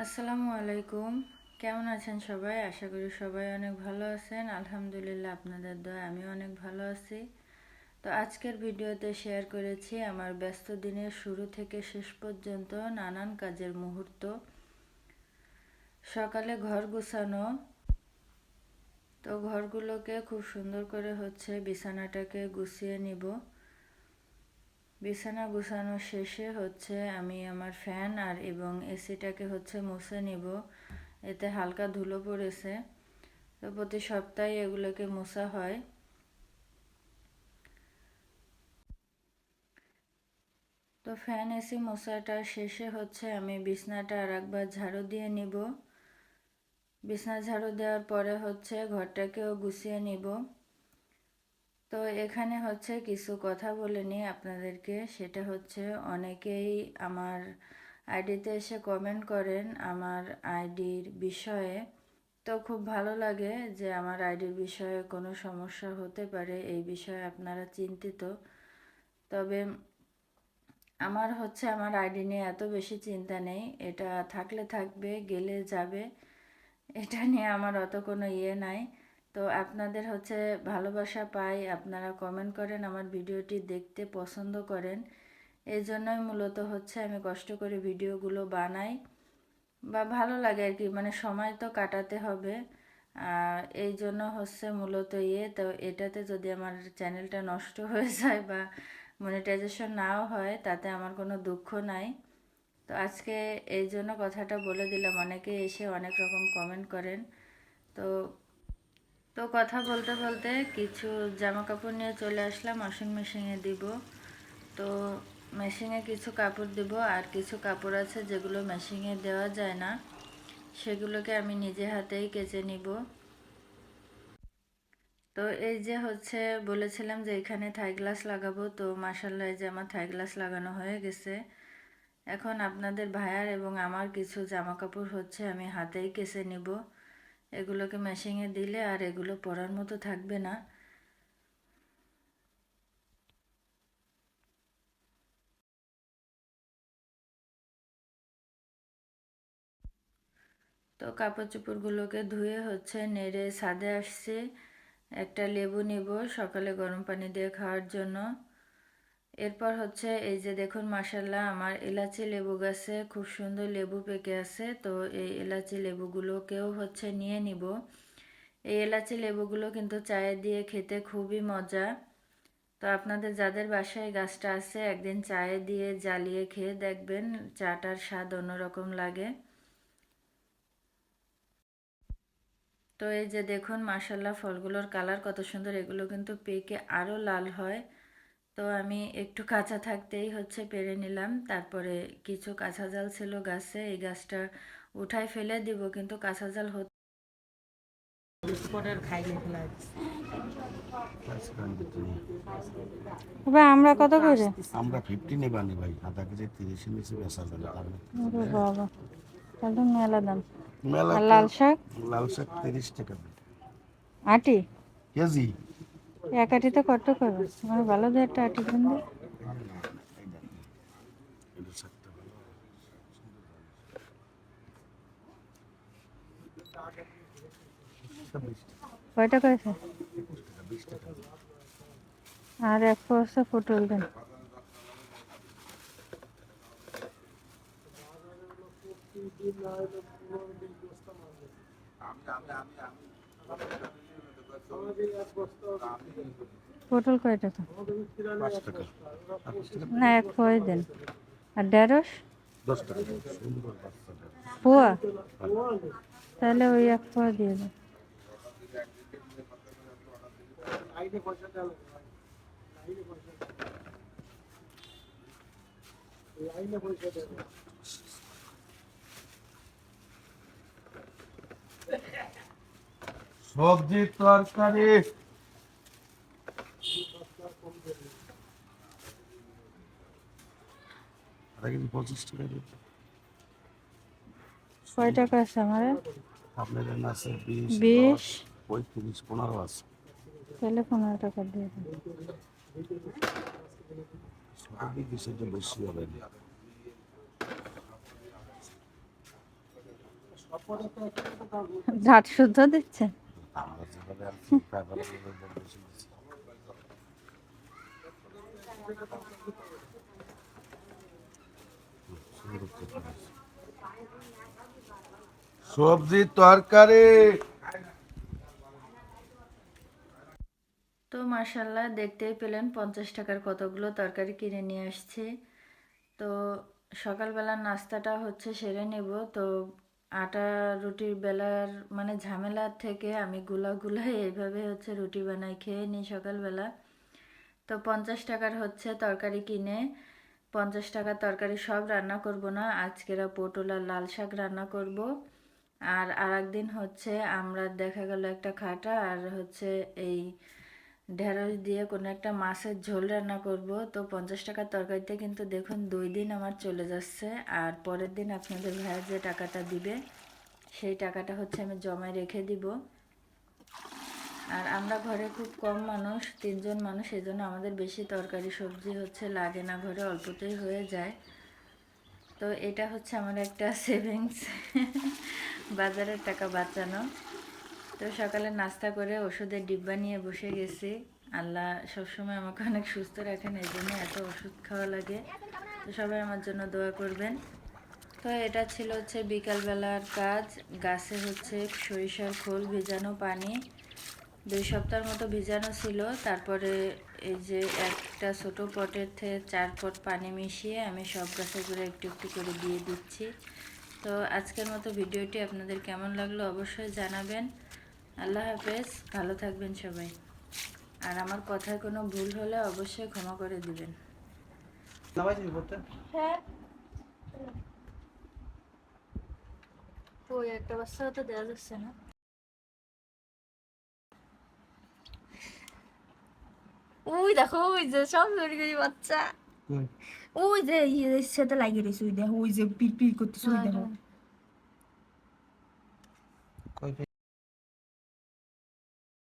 আসসালামু আলাইকুম। কেমন আছেন সবাই? আশা করি সবাই অনেক ভালো আছেন। আলহামদুলিল্লাহ, আপনাদের দয়ায় আমিও অনেক ভালো আছি। তো আজকের ভিডিওতে শেয়ার করেছি আমার ব্যস্ত দিনের শুরু থেকে শেষ পর্যন্ত নানান কাজের মুহূর্ত। সকালে ঘর গুছানো, তো ঘরগুলোকে খুব সুন্দর করে বিছানাটাকে গুছিয়ে নিব। বিছানা গুছানো শেষে আমি আমার ফ্যান এবং এসিটাকে মুছে নিব। এতে হালকা ধুলো পড়েছে, তো প্রতি সপ্তাহে এগুলোকে মোছা হয়। তো ফ্যান এসি মোছাটা শেষে আমি বিছনাটা আর একবার ঝাড়ু দিয়ে নিব। বিছনা ঝাড়ু দেওয়ার পরে ঘরটাকেও গুছিয়ে নিব। তো এখানে কিছু কথা বলে নিই আপনাদেরকে। সেটা অনেকেই আমার আইডিতে এসে কমেন্ট করেন আমার আইডির বিষয়ে। তো খুব ভালো লাগে যে আমার আইডির বিষয়ে কোনো সমস্যা হতে পারে এই বিষয়ে আপনারা চিন্তিত। তবে আমার আমার আইডি নিয়ে এত বেশি চিন্তা নেই। এটা থাকলে থাকবে, গেলে যাবে, এটা নিয়ে আমার অত কোনো নাই। তো আপনাদের ভালোবাসা পাই, আপনারা কমেন্ট করেন, আমার ভিডিওটি দেখতে পছন্দ করেন। এই জন্যই মূলত আমি কষ্ট করে ভিডিওগুলো বানাই, বা ভালো লাগে আর কি, মানে সময় তো কাটাতে হবে। এই জন্য মূলত তো এটাতে যদি আমার চ্যানেলটা নষ্ট হয়ে যায় বা মনিটাইজেশন নাও হয়, তাতে আমার কোনো দুঃখ নাই। তো আজকে এই জন্য কথাটা বলে দিলাম। অনেকে এসে অনেক রকম কমেন্ট করেন। তো তো কথা বলতে বলতে কিছু জামা কাপড় নিয়ে চলে আসলাম ওয়াশিং মেশিনে দিব। তো মেশিনে কিছু কাপড় দিব, আর কিছু কাপড় আছে যেগুলো মেশিনে দেওয়া যায় না, সেগুলোকে আমি নিজে হাতেই কেচে নিব। তো এই যে বলেছিলাম যে এখানে থাই গ্লাস লাগাবো, তো মাশাআল্লাহ এই যে আমার থাই গ্লাস লাগানো হয়ে গেছে। এখন আপনাদের ভাইয়ার এবং আমার কিছু জামা কাপড় আমি হাতেই কেচে নিব। এগুলোকে মেশিনে দিলে আর এগুলো পরার মতো থাকবে না। তো কাপড় চোপড়গুলোকে ধুয়ে নেড়ে ছাদে আসছি। একটা লেবু নিব সকালে গরম পানি দিয়ে খাওয়ার জন্য। এরপর এই যে দেখুন, মাশাআল্লাহ আমার এলাচি লেবু গাছে খুব সুন্দর লেবু পেকে আছে। তো এই এলাচি লেবুগুলোকেও নিয়ে নিব। এই এলাচি লেবুগুলো কিন্তু চায়ে দিয়ে খেতে খুবই মজা। তো আপনাদের যাদের বাসায় গাছটা আছে, একদিন চায়ে দিয়ে জ্বালিয়ে খেয়ে দেখবেন, চাটার স্বাদ অন্যরকম লাগে। তো এই যে দেখুন, মাশাআল্লাহ ফলগুলোর কালার কত সুন্দর। এগুলো কিন্তু পেকে আরও লাল হয়। তো আমি একটু কাঁচা থাকতেই পেরে নিলাম। তারপরে কিছু কাঁচা জাল ছিল গাছে, এই গাছটা উঠাই ফেলে দিব, কিন্তু কাঁচা জাল আমরা কত করে? আমরা 50 নেবানি ভাই, আধা কেজি 30 নিচে বেচা যাবে না। ওরে বাবা, তাহলে মেলা দাম। মেলা আর তো লাল শাক? লাল শাক 30 টাকা আটি? কেজি। এক আটিতে কত করে? আমার ভালো দিয়ে একটা আটি কিনবে। এটা শাকটা ভালো। কয় টাকা আছে? 21 টাকা 20 টাকা। আর এক পোয়া পটল দেন। পটল কয় টাকা? 5 টাকা। 25 টাকা। না, এক পোয়াই দেন। আর ঢেঁড়স? 10 টাকা। সুন্দর বাচ্চাটা। পোয়া? তাহলে ওই এক পোয়া দিয়ে দেন। সবজি তরকারি আধা কেজি 25 টাকা দিয়ে। কয় টাকা আছে আমার? আপনাদের আছে 20, 20? 10, 35, 15 আছে। তাহলে 15 টাকা দিয়ে দেন। সবজি কিছুটা বেশি হবে না। ঝাট শুদ্ধ দিচ্ছে। আমরা যেভাবে আর কি ফ্রাইভার বেশি দিচ্ছি। শুরু করতে হবে। সবজি তরকারি তো মাশাল্লাহ দেখতেই পেলেন 50 টাকার কতগুলো তরকারি কিনে নিয়ে আসছি। তো সকালবেলার নাস্তাটা হচ্ছে সেরে নেব। তো আটা রুটির বেলার মানে ঝামেলার থেকে আমি গুলায় এইভাবে হচ্ছে রুটি বানাই খেয়ে নিই সকালবেলা। তো 50 টাকার হচ্ছে তরকারি কিনে 50 টাকার তরকারি সব রান্না করব না, আজকেরা পটল আর লাল শাক রান্না করব। আর আরেকদিন হচ্ছে আমরা দেখা গেল একটা খাটা আর হচ্ছে এই ঢেঁড়স দিয়ে কোনো একটা মাছের ঝোল রান্না করব। তো 50 টাকার তরকারিতে কিন্তু দেখুন 2 দিন আমার চলে যাচ্ছে। আর পরের দিন আপনাদের ভাইয়ের যে টাকাটা দিবে সেই টাকাটা হচ্ছে আমি জমায় রেখে দিব। আর আমরা ঘরে খুব কম মানুষ, 3জন মানুষ, এই জন্য আমাদের বেশি তরকারি সবজি হচ্ছে লাগে না, ঘরে অল্পতেই হয়ে যায়। তো এটা হচ্ছে আমার একটা সেভিংস, বাজারের টাকা বাঁচানো। তো সকালে নাস্তা করে ওষুধের ডিব্বা নিয়ে বসে গেছি। আল্লাহ সবসময় আমাকে অনেক সুস্থ রাখেন, এই জন্য এত ওষুধ খাওয়া লাগে। তো সবাই আমার জন্য দোয়া করবেন। তো এটা ছিল হচ্ছে বিকালবেলার কাজ। গাছে হচ্ছে সরিষার খোল ভিজানো পানি 2 সপ্তাহের মতো ভিজানো ছিল। তারপরে এই যে একটা ছোট পটের থেকে 4 পট পানি মিশিয়ে আমি সব গাছে করে একটু একটু করে দিয়ে দিচ্ছি। তো আজকের মতো ভিডিওটি আপনাদের কেমন লাগলো অবশ্যই জানাবেন। আল্লাহ হাফেজ, ভালো থাকবেন সবাই। আর আমার কথায় কোনো ভুল হলে অবশ্যই ক্ষমা করে দিবেন। হ্যাঁ, ওই একটা বাচ্চাও তো দেওয়া যাচ্ছে না। ওই দেখো ওই যে সব চুরি বাচ্চা ওই যে ইয়ে সাথে লাগিয়ে রয়েছে ওই দেখো ওই যে পির পির করতেছে ওই দেখো